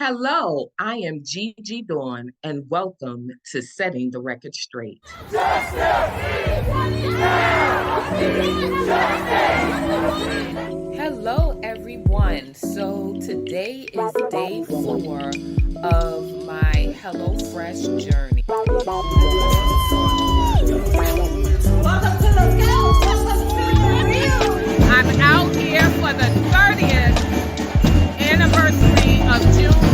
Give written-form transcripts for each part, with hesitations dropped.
Hello, I am Gigi Dawn, and welcome to Setting the Record Straight. Hello, everyone. So today is day 4 of my HelloFresh journey. Welcome to the Scouts. Welcome to the real. I'm out here for the 30th anniversary of Juneteenth.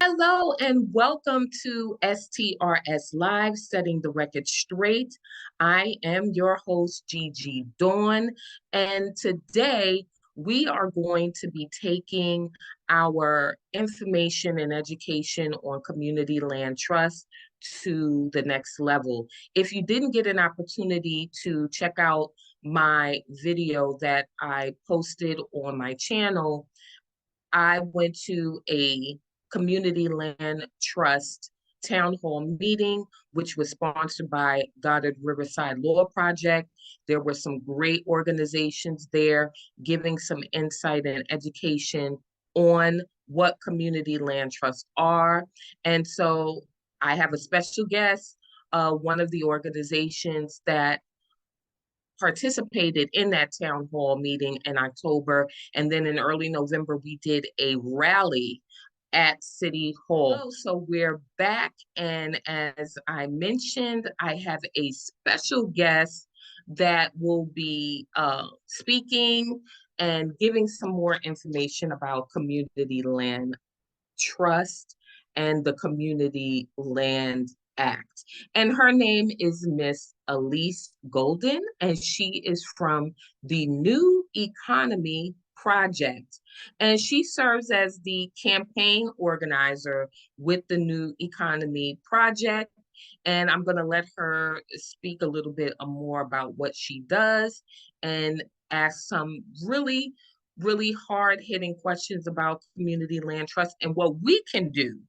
Hello, and welcome to STRS Live, Setting the Record Straight. I am your host, Gigi Dawn, and today we are going to be taking our information and education on community land trust to the next level. If you didn't get an opportunity to check out my video that I posted on my channel, I went to a community land trust town hall meeting, which was sponsored by Goddard Riverside Law Project. There were some great organizations there giving some insight and education on what community land trusts are. And so I have a special guest, one of the organizations that participated in that town hall meeting in October. And then in early November, we did a rally at City Hall. So we're back. And as I mentioned, I have a special guest that will be speaking and giving some more information about community land trust and the Community Land Act. And her name is Miss Elise Goldin, and she is from the New Economy Project. And she serves as the campaign organizer with the New Economy Project. And I'm going to let her speak a little bit more about what she does and ask some really hard-hitting questions about community land trust and what we can do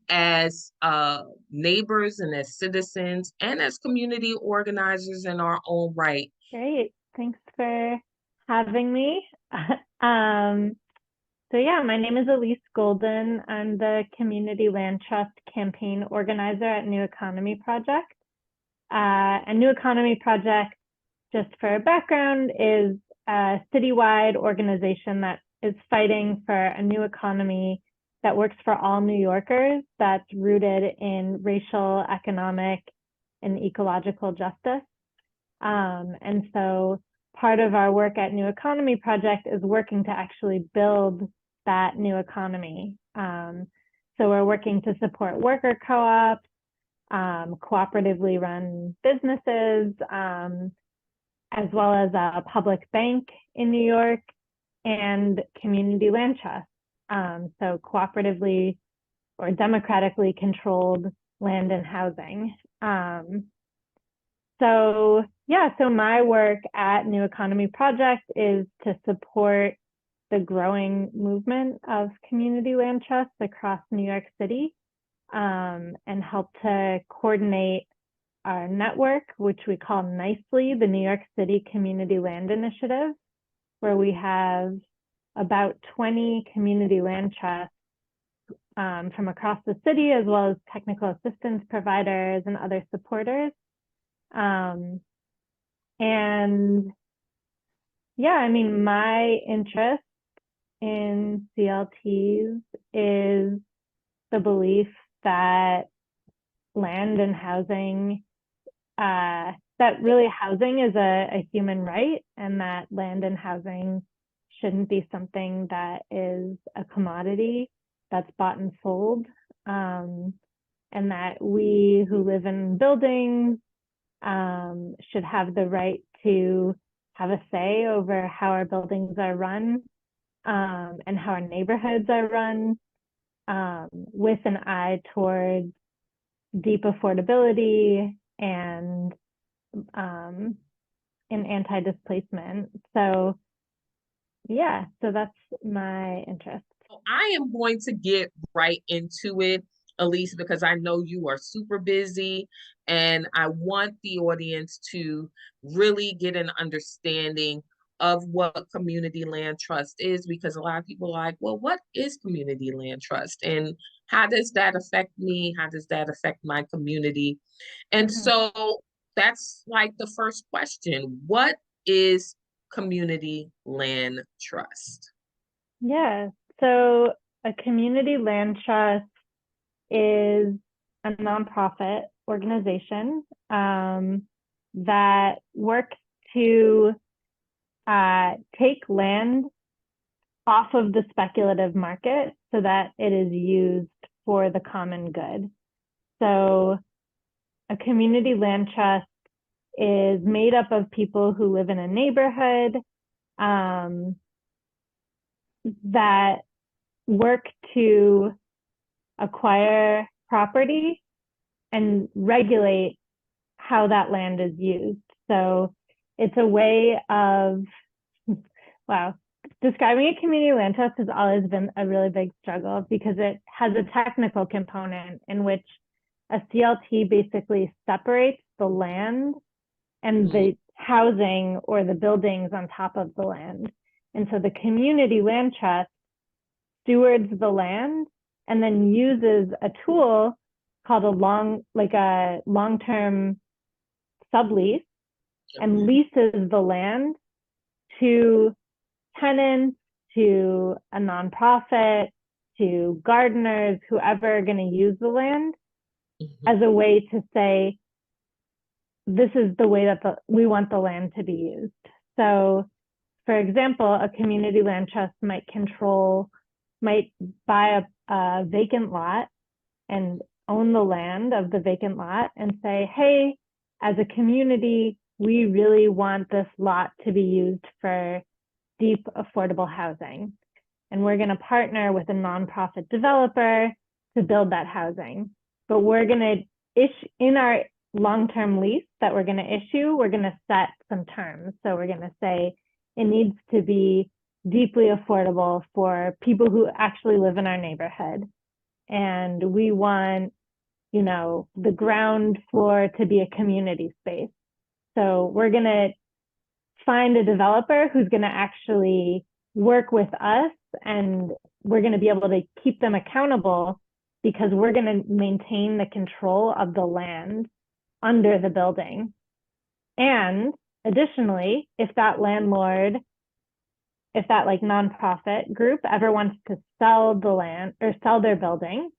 as neighbors and as citizens and as community organizers in our own right. Great. Thanks for having me. My name is Elise Goldin. I'm the Community Land Trust campaign organizer at New Economy Project. And New Economy Project, just for background, is a citywide organization that is fighting for a new economy that works for all New Yorkers, that's rooted in racial, economic, and ecological justice. And so part of our work at New Economy Project is working to actually build that new economy. So we're working to support worker co-ops, cooperatively run businesses, as well as a public bank in New York and community land trusts. So cooperatively or democratically controlled land and housing. So my work at New Economy Project is to support the growing movement of community land trusts across New York City, and help to coordinate our network, which we call nicely the New York City Community Land Initiative, where we have about 20 community land trusts from across the city, as well as technical assistance providers and other supporters. My interest in CLTs is the belief that land and housing, that really housing is a human right, and that land and housing shouldn't be something that is a commodity that's bought and sold, and that we who live in buildings should have the right to have a say over how our buildings are run, and how our neighborhoods are run, with an eye towards deep affordability and anti-displacement. So that's my interest. I am going to get right into it. Elise, because I know you are super busy and I want the audience to really get an understanding of what community land trust is, because a lot of people are like, well, what is community land trust and how does that affect me? How does that affect my community? And Mhm. so that's like the first question. What is community land trust? Yeah. So a community land trust is a nonprofit organization that works to take land off of the speculative market so that it is used for the common good. So a community land trust is made up of people who live in a neighborhood that work to acquire property and regulate how that land is used. So it's a way of, wow, describing a community land trust has always been a really big struggle because it has a technical component in which a CLT basically separates the land and the housing or the buildings on top of the land. And so the community land trust stewards the land and then uses a tool called a long-term sublease and leases the land to tenants, to a nonprofit, to gardeners, whoever are going to use the land as a way to say, this is the way that we want the land to be used. So, for example, a community land trust might buy a vacant lot and own the land of the vacant lot and say, hey, as a community, we really want this lot to be used for deep, affordable housing. And we're going to partner with a nonprofit developer to build that housing. But we're going to issue, in our long-term lease that we're going to issue, we're going to set some terms. So we're going to say it needs to be deeply affordable for people who actually live in our neighborhood. And we want, the ground floor to be a community space. So we're going to find a developer who's going to actually work with us, and we're going to be able to keep them accountable because we're going to maintain the control of the land under the building. And additionally, if that landlord, if that nonprofit group ever wants to sell the land or sell their building,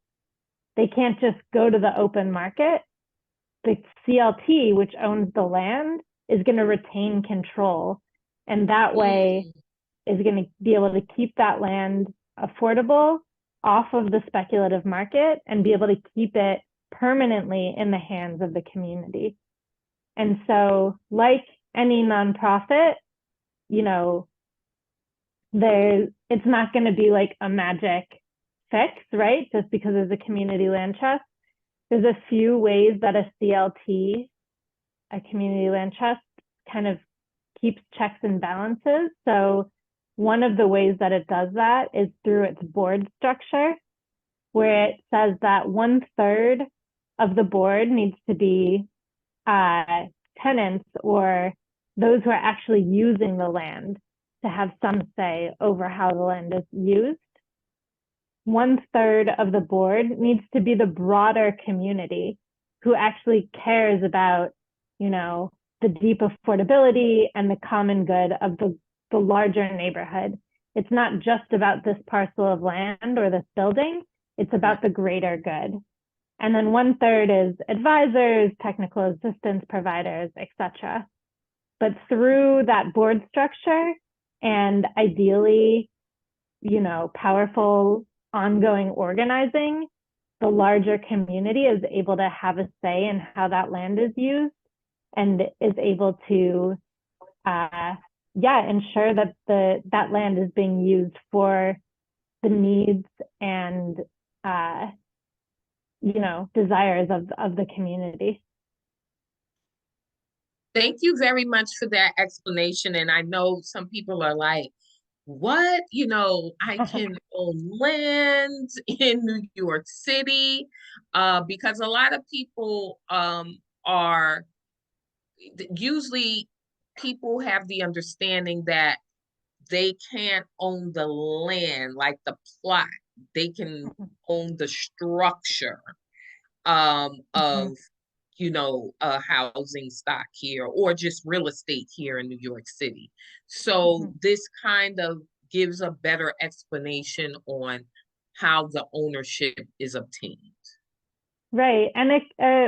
they can't just go to the open market. The CLT, which owns the land, is going to retain control. And that way is going to be able to keep that land affordable off of the speculative market and be able to keep it permanently in the hands of the community. And so, like any nonprofit, it's not going to be like a magic fix, right? Just because there's a community land trust. There's a few ways that a CLT, a community land trust, kind of keeps checks and balances. So one of the ways that it does that is through its board structure, where it says that 1/3 of the board needs to be tenants or those who are actually using the land to have some say over how the land is used. 1/3 of the board needs to be the broader community who actually cares about, the deep affordability and the common good of the larger neighborhood. It's not just about this parcel of land or this building, it's about the greater good. And then 1/3 is advisors, technical assistance providers, etc. But through that board structure and ideally, powerful ongoing organizing, the larger community is able to have a say in how that land is used and is able to ensure that that land is being used for the needs and desires of the community. Thank you very much for that explanation. And I know some people are like, what? I can own land in New York City, because a lot of people are usually people have the understanding that they can't own the land, like the plot. They can own the structure of housing stock here or just real estate here in New York City. So this kind of gives a better explanation on how the ownership is obtained. Right. And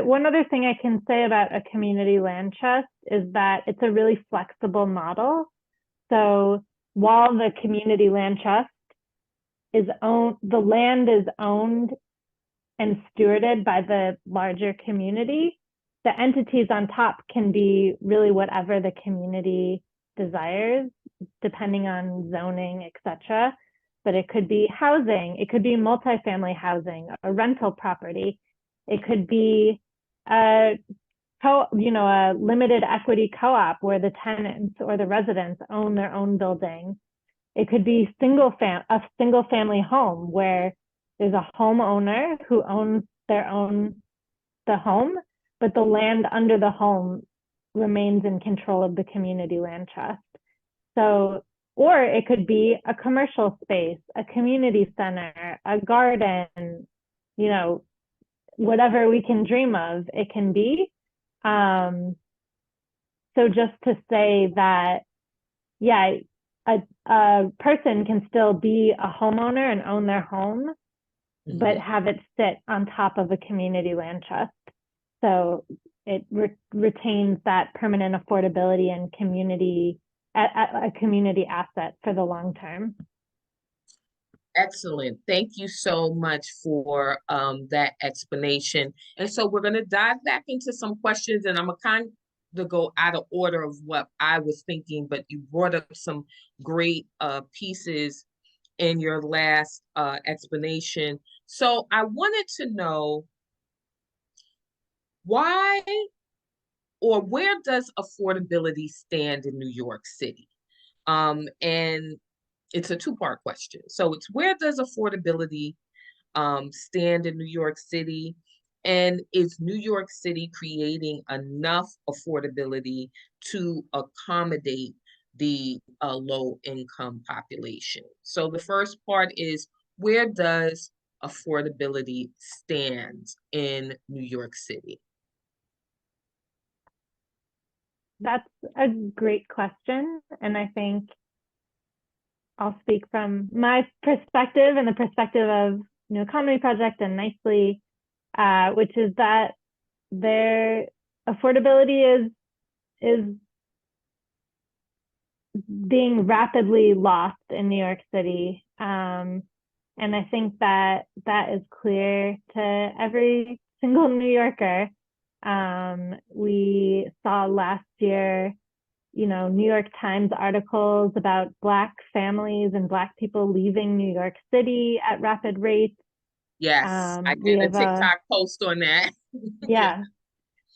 one other thing I can say about a community land trust is that it's a really flexible model. So while the community land trust is owned, the land is owned and stewarded by the larger community, the entities on top can be really whatever the community desires, depending on zoning, etc. But it could be housing, it could be multifamily housing, a rental property, it could be a limited equity co-op where the tenants or the residents own their own building. It could be a single family home where there's a homeowner who owns the home, but the land under the home remains in control of the community land trust. So, or it could be a commercial space, a community center, a garden, whatever we can dream of, it can be. So just to say that, yeah, a person can still be a homeowner and own their home, but have it sit on top of a community land trust. So it retains that permanent affordability and a community asset for the long term. Excellent. Thank you so much for that explanation. And so we're going to dive back into some questions, and I'm going to kind of go out of order of what I was thinking, but you brought up some great pieces in your last explanation. So I wanted to know why or where does affordability stand in New York City? And it's a two-part question. So it's where does affordability stand in New York City? And is New York City creating enough affordability to accommodate the low income population? So the first part is, where does affordability stand in New York City? That's a great question. And I think I'll speak from my perspective and the perspective of New Economy Project and Nicely, which is that their affordability is being rapidly lost in New York City. And I think that is clear to every single New Yorker. We saw last year, New York Times articles about Black families and Black people leaving New York City at rapid rates. Yes, I did a TikTok post on that. Yeah,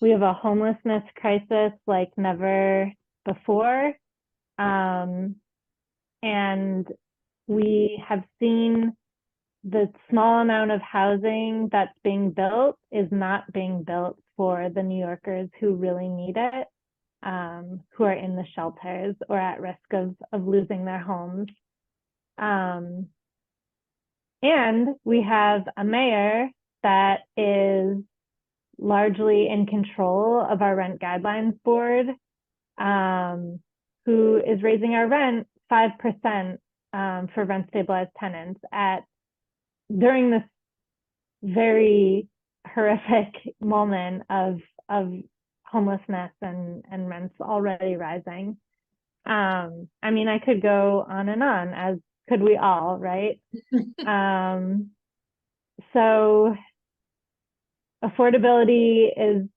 we have a homelessness crisis like never before. And we have seen the small amount of housing that's being built is not being built for the New Yorkers who really need it, who are in the shelters or at risk of losing their homes. And we have a mayor that is largely in control of our rent guidelines board, who is raising our rent 5% for rent stabilized tenants during this very horrific moment of homelessness and rents already rising. I mean, I could go on and on, as could we all, right? So affordability is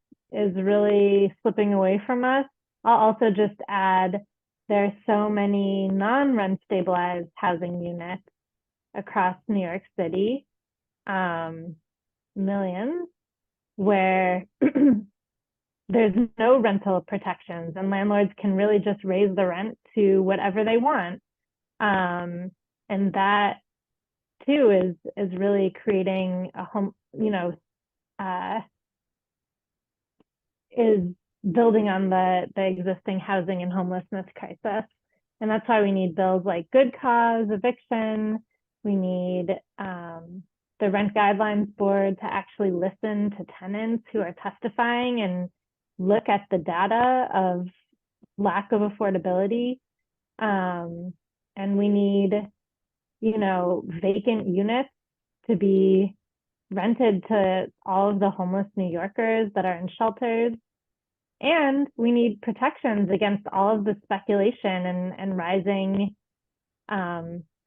really slipping away from us. I'll also just add, there are so many non-rent stabilized housing units across New York City, millions, where there's no rental protections and landlords can really just raise the rent to whatever they want. And that too is really creating a home, is building on the existing housing and homelessness crisis. And that's why we need bills like good cause eviction. We need the Rent Guidelines Board to actually listen to tenants who are testifying and look at the data of lack of affordability. And we need, vacant units to be rented to all of the homeless New Yorkers that are in shelters. And we need protections against all of the speculation and rising,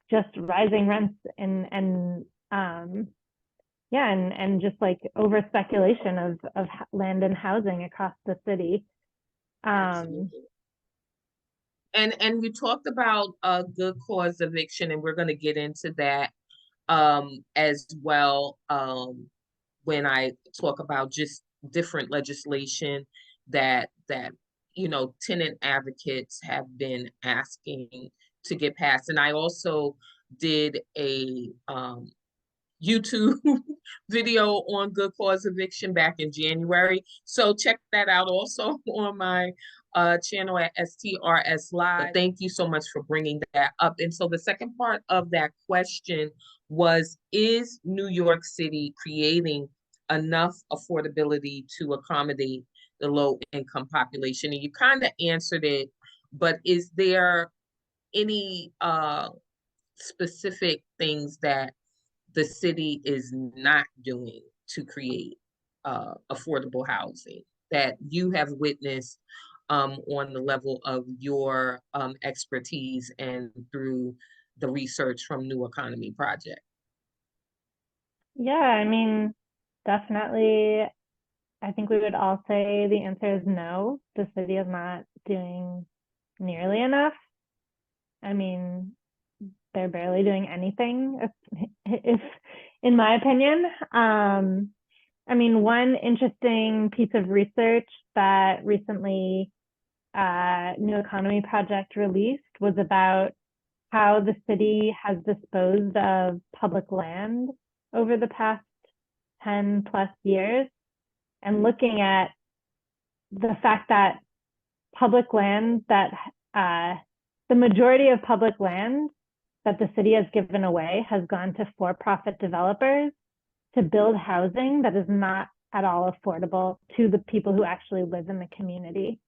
just rising rents and just like over speculation of land and housing across the city. And you talked about good cause eviction, and we're going to get into that as well when I talk about just different legislation that tenant advocates have been asking to get passed. And I also did a YouTube video on good cause eviction back in January. So check that out also on my channel at STRS Live. But thank you so much for bringing that up. And so the second part of that question was, is New York City creating enough affordability to accommodate the low income population? And you kind of answered it, but is there any specific things that the city is not doing to create affordable housing that you have witnessed on the level of your expertise and through the research from New Economy Project? Yeah, I mean, definitely, I think we would all say the answer is no. The city is not doing nearly enough. I mean, they're barely doing anything, if in my opinion. I mean, one interesting piece of research that recently New Economy Project released was about how the city has disposed of public land over the past 10 plus years, and looking at the fact that public land that the majority of public land that the city has given away has gone to for-profit developers to build housing that is not at all affordable to the people who actually live in the community.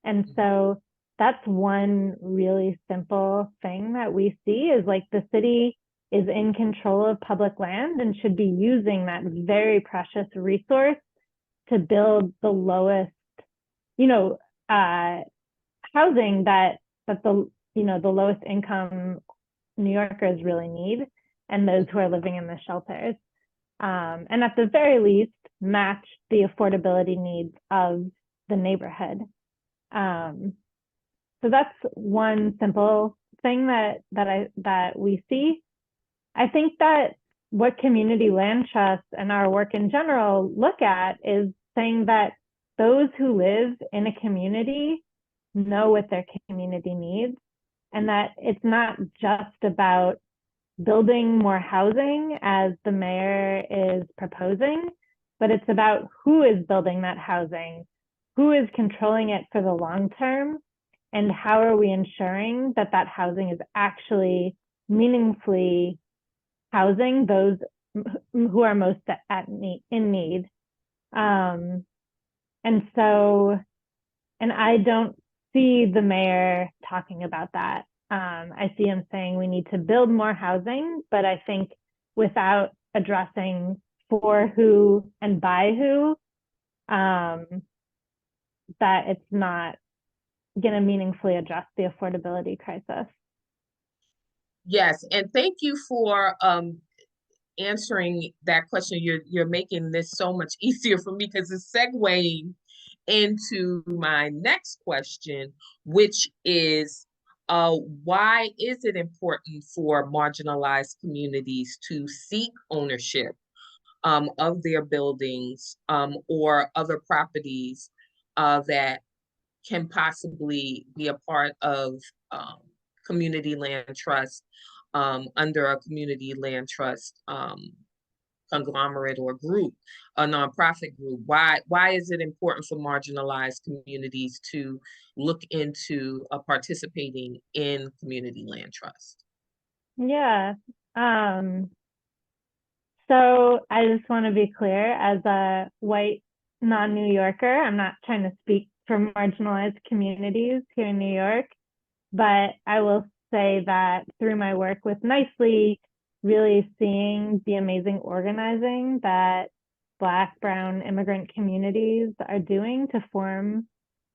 And so that's one really simple thing that we see, is like the city is in control of public land and should be using that very precious resource to build the lowest, housing that the lowest income New Yorkers really need, and those who are living in the shelters. And at the very least, match the affordability needs of the neighborhood. So that's one simple thing that we see. I think that what community land trusts and our work in general look at is saying that those who live in a community know what their community needs, and that it's not just about building more housing as the mayor is proposing, but it's about who is building that housing, who is controlling it for the long term, and how are we ensuring that that housing is actually meaningfully housing those who are most in need. And I don't see the mayor talking about that. I see him saying we need to build more housing, but I think without addressing for who and by who, that it's not going to meaningfully address the affordability crisis. Yes, and thank you for answering that question. You're making this so much easier for me, because it's segueing into my next question, which is why is it important for marginalized communities to seek ownership of their buildings or other properties that can possibly be a part of community land trust under a community land trust conglomerate or group, a nonprofit group? Why is it important for marginalized communities to look into participating in community land trust? Yeah. So I just want to be clear, as a white non-New Yorker, I'm not trying to speak for marginalized communities here in New York, but I will say that through my work with Nicely, really seeing the amazing organizing that Black, Brown, immigrant communities are doing to form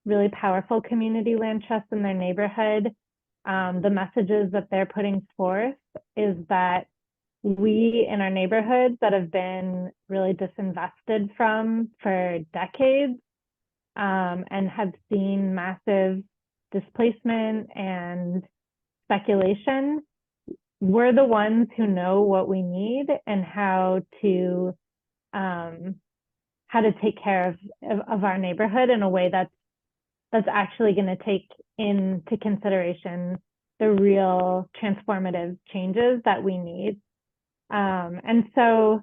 really powerful community land trusts in their neighborhood. The messages that they're putting forth is that we in our neighborhoods that have been really disinvested from for decades and have seen massive displacement and speculation, we're the ones who know what we need and how to take care of our neighborhood in a way that's actually going to take into consideration the real transformative changes that we need. And so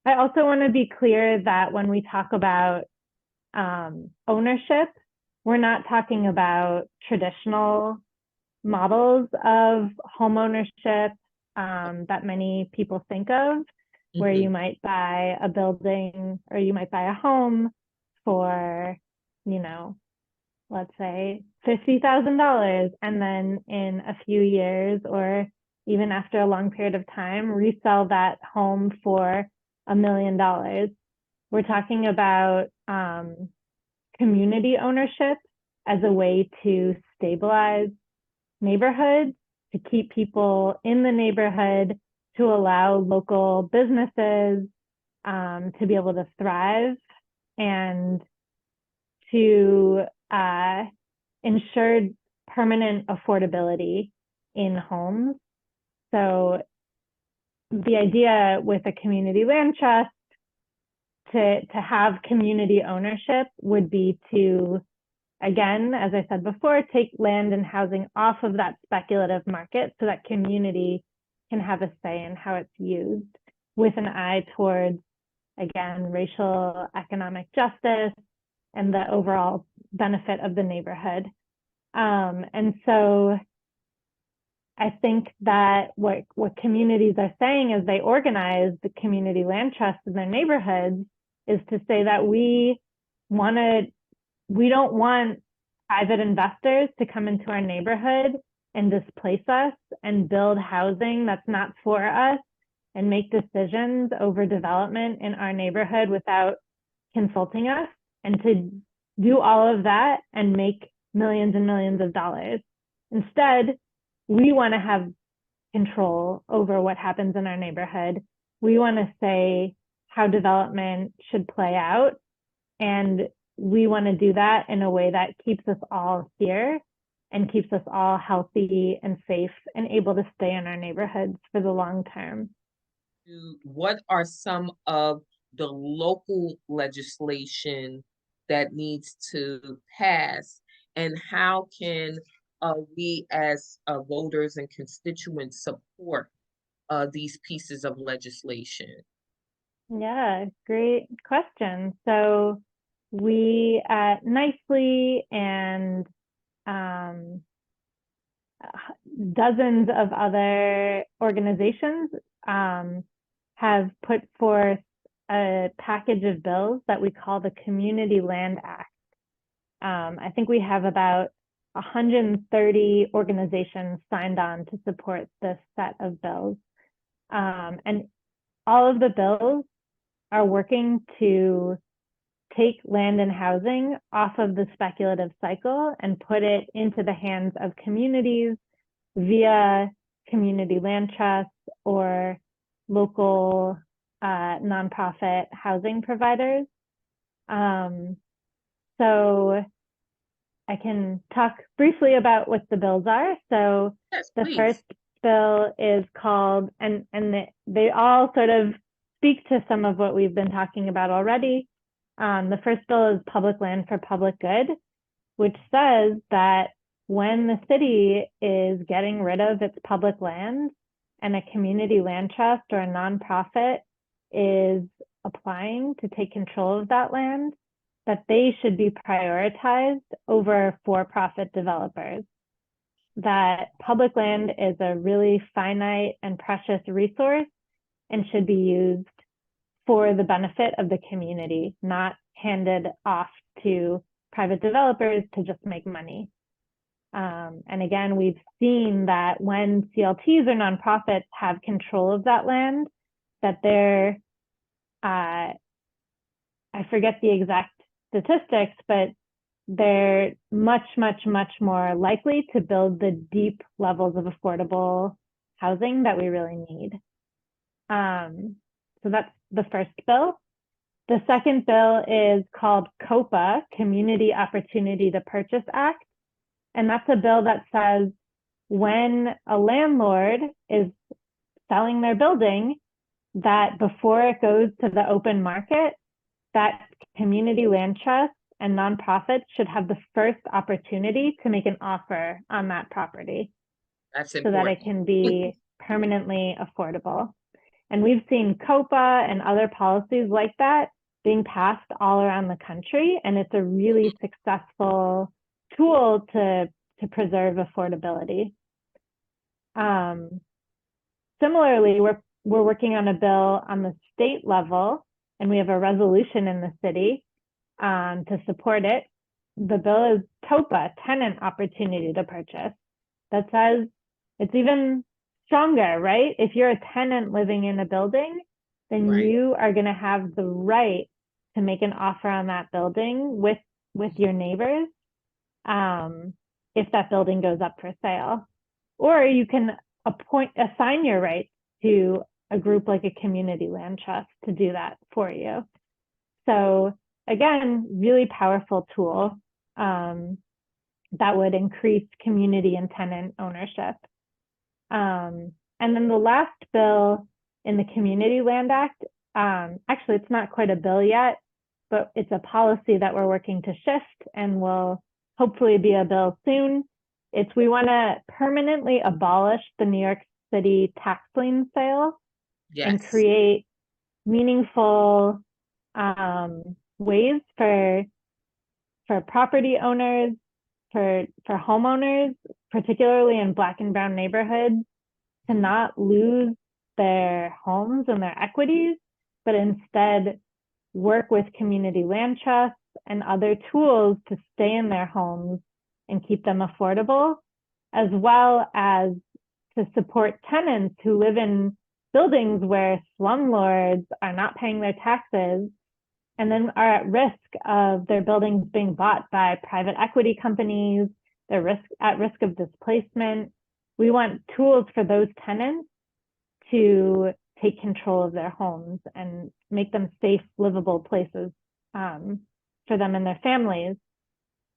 I also want to be clear that when we talk about ownership, we're not talking about traditional models of homeownership that many people think of, where you might buy a building or you might buy a home for, let's say $50,000, and then in a few years or even after a long period of time, resell that home for $1 million. We're talking about community ownership as a way to stabilize neighborhoods, to keep people in the neighborhood, to allow local businesses to be able to thrive, and to ensure permanent affordability in homes. So the idea with a community land trust to have community ownership would be to, again, as I said before, take land and housing off of that speculative market so that community can have a say in how it's used, with an eye towards, again, racial economic justice and the overall benefit of the neighborhood. And so I think that what communities are saying as they organize the community land trusts in their neighborhoods is to say that we don't want private investors to come into our neighborhood and displace us and build housing that's not for us and make decisions over development in our neighborhood without consulting us, and to do all of that and make millions and millions of dollars. Instead, we want to have control over what happens in our neighborhood. We want to say how development should play out, and we want to do that in a way that keeps us all here and keeps us all healthy and safe and able to stay in our neighborhoods for the long term. What are some of the local legislation that needs to pass, and how can we as voters and constituents support these pieces of legislation? Yeah, great question. So we at Nicely and dozens of other organizations have put forth a package of bills that we call the Community Land Act. I think we have about 130 organizations signed on to support this set of bills. And all of the bills are working to take land and housing off of the speculative cycle and put it into the hands of communities via community land trusts or local nonprofit housing providers. So I can talk briefly about what the bills are. So yes, the please. First bill is called, and they all sort of speak to some of what we've been talking about already. The first bill is Public Land for Public Good, which says that when the city is getting rid of its public land and a community land trust or a nonprofit is applying to take control of that land, that they should be prioritized over for-profit developers. That public land is a really finite and precious resource and should be used for the benefit of the community, not handed off to private developers to just make money. And again, we've seen that when CLTs or nonprofits have control of that land, that they're, I forget the exact statistics, but they're much, much, much more likely to build the deep levels of affordable housing that we really need. So that's the first bill. The second bill is called COPA, Community Opportunity to Purchase Act. And that's a bill that says when a landlord is selling their building, that before it goes to the open market, that community land trusts and nonprofits should have the first opportunity to make an offer on that property. That's so important. that it can be permanently affordable. And we've seen COPA and other policies like that being passed all around the country, and it's a really successful tool to preserve affordability. Similarly, we're working on a bill on the state level, and we have a resolution in the city to support it. The bill is TOPA, Tenant Opportunity to Purchase, that says it's even stronger, right? If you're a tenant living in a building, then Right. you are going to have the right to make an offer on that building with your neighbors if that building goes up for sale. Or you can assign your rights to a group like a community land trust to do that for you. So again, really powerful tool that would increase community and tenant ownership. And then the last bill in the Community Land Act, actually it's not quite a bill yet, but it's a policy that we're working to shift and will hopefully be a bill soon. We want to permanently abolish the New York City tax lien sale and Yes. create meaningful ways for property owners, for homeowners, particularly in Black and brown neighborhoods, to not lose their homes and their equities, but instead work with community land trusts and other tools to stay in their homes and keep them affordable, as well as to support tenants who live in buildings where slumlords are not paying their taxes and then are at risk of their buildings being bought by private equity companies. They're at risk of displacement. We want tools for those tenants to take control of their homes and make them safe, livable places for them and their families.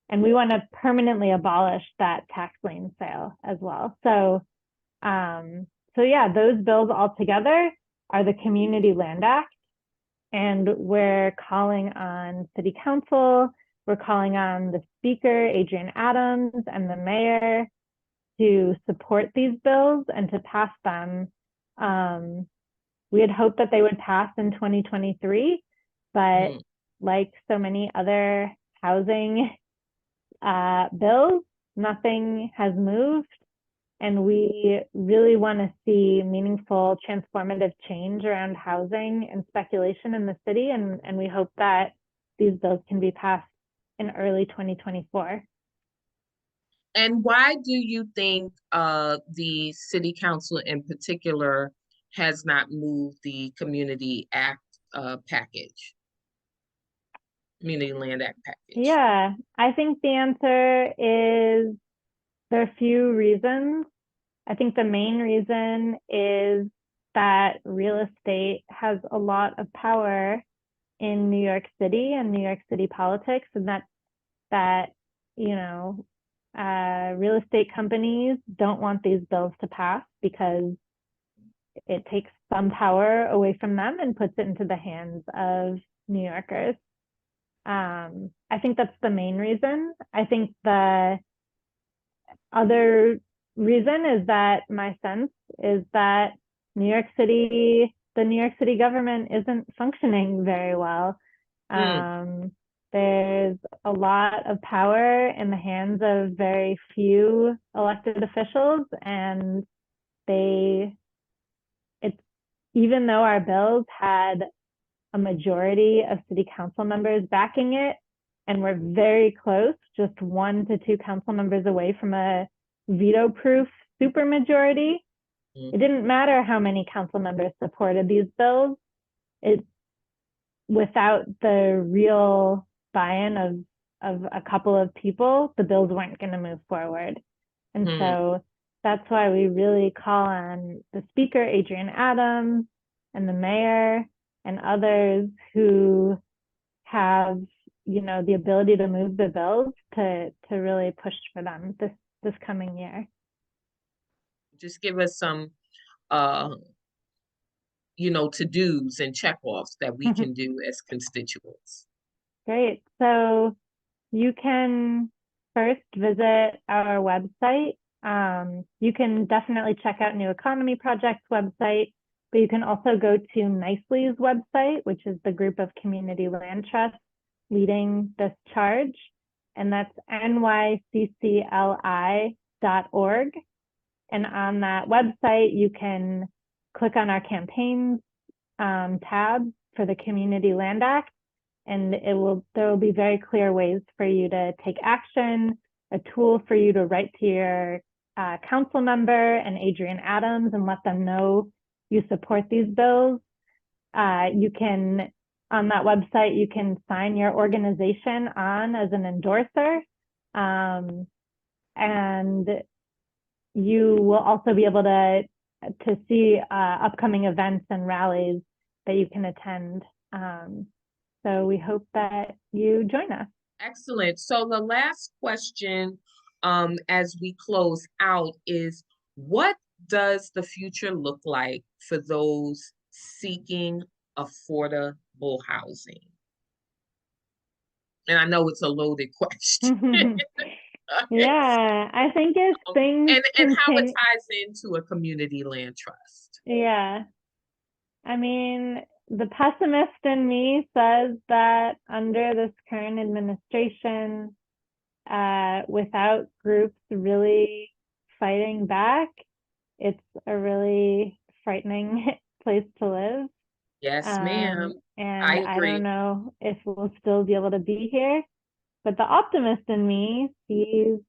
And we want to permanently abolish that tax lien sale as well. So yeah, those bills all together are the Community Land Act. And we're calling on City Council, we're calling on the Speaker, Adrienne Adams, and the Mayor to support these bills and to pass them. We had hoped that they would pass in 2023, but like so many other housing bills, nothing has moved. And we really want to see meaningful transformative change around housing and speculation in the city. And we hope that these bills can be passed in early 2024. And why do you think the city council in particular has not moved the Community Act package? Community Land Act package. Yeah, I think the answer is there are a few reasons. I think the main reason is that real estate has a lot of power in New York City and New York City politics, and that real estate companies don't want these bills to pass because it takes some power away from them and puts it into the hands of New Yorkers. I think that's the main reason. I think other reason is that my sense is that New York City, the New York City government isn't functioning very well. There's a lot of power in the hands of very few elected officials, and even though our bills had a majority of city council members backing it, and we're very close, just 1 to 2 council members away from a veto-proof supermajority. It didn't matter how many council members supported these bills. Without the real buy-in of a couple of people, the bills weren't going to move forward. And so that's why we really call on the speaker, Adrienne Adams, and the mayor and others who have, the ability to move the bills to really push for them this coming year. Just give us some to-dos and check-offs that we can do as constituents. Great. So you can first visit our website. You can definitely check out New Economy Project's website, but you can also go to Nicely's website, which is the group of community land trusts leading this charge, and that's nyccli.org. And on that website, you can click on our campaigns tab for the Community Land Act, and there will be very clear ways for you to take action, a tool for you to write to your council member and Adrienne Adams and let them know you support these bills. On that website, you can sign your organization on as an endorser, and you will also be able to see upcoming events and rallies that you can attend. So we hope that you join us. Excellent. So the last question as we close out is, what does the future look like for those seeking affordable housing? And I know it's a loaded question. Yeah, I think if things and how it ties into a community land trust. Yeah. I mean, the pessimist in me says that under this current administration, without groups really fighting back, it's a really frightening place to live. Yes, ma'am. And I agree. I don't know if we'll still be able to be here, but the optimist in me sees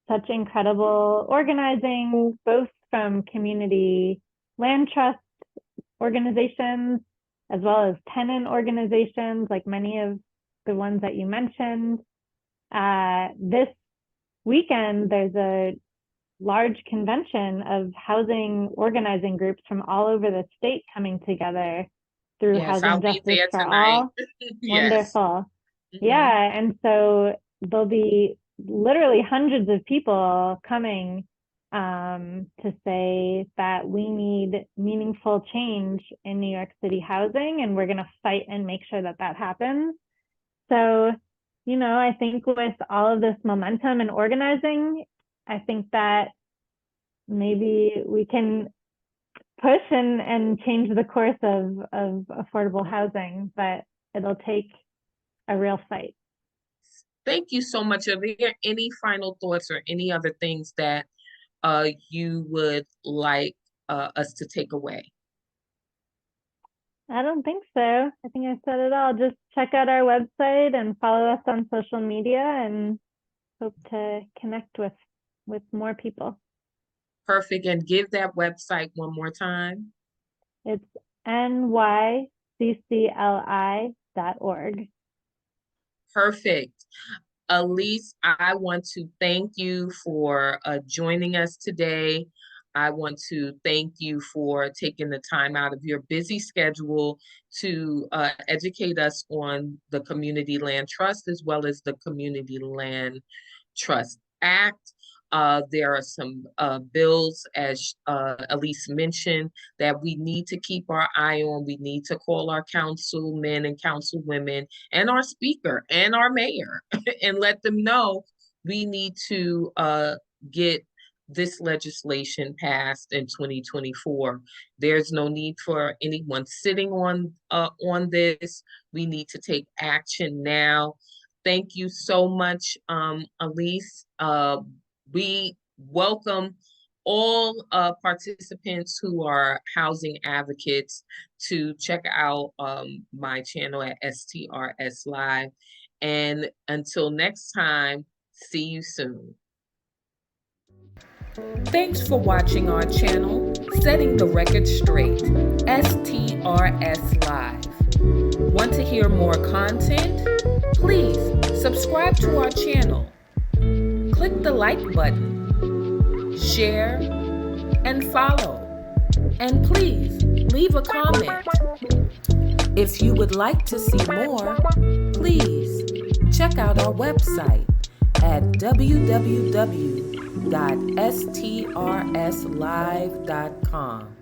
such incredible organizing, both from community land trust organizations, as well as tenant organizations, like many of the ones that you mentioned. This weekend, there's a large convention of housing organizing groups from all over the state coming together through Housing Justice for All. Yes. Wonderful. Yeah, and so there'll be literally hundreds of people coming to say that we need meaningful change in New York City housing, and we're going to fight and make sure that that happens. So, I think with all of this momentum and organizing, I think that maybe we can push and change the course of affordable housing, but it'll take a real fight. Thank you so much. Are there any final thoughts or any other things that you would like us to take away? I don't think so. I think I said it all. Just check out our website and follow us on social media, and hope to connect with more people. Perfect. And give that website one more time. It's nyccli.org. Perfect. Elise, I want to thank you for joining us today. I want to thank you for taking the time out of your busy schedule to educate us on the Community Land Trust as well as the Community Land Trust Act. There are some bills, as Elise mentioned, that we need to keep our eye on. We need to call our councilmen and councilwomen and our speaker and our mayor and let them know we need to get this legislation passed in 2024. There's no need for anyone sitting on this. We need to take action now. Thank you so much, Elise. We welcome all participants who are housing advocates to check out my channel at STRS Live. And until next time, see you soon. Thanks for watching our channel, Setting the Record Straight, STRS Live. Want to hear more content? Please subscribe to our channel. Click the like button, share, and follow. And please leave a comment. If you would like to see more, please check out our website at www.strslive.com.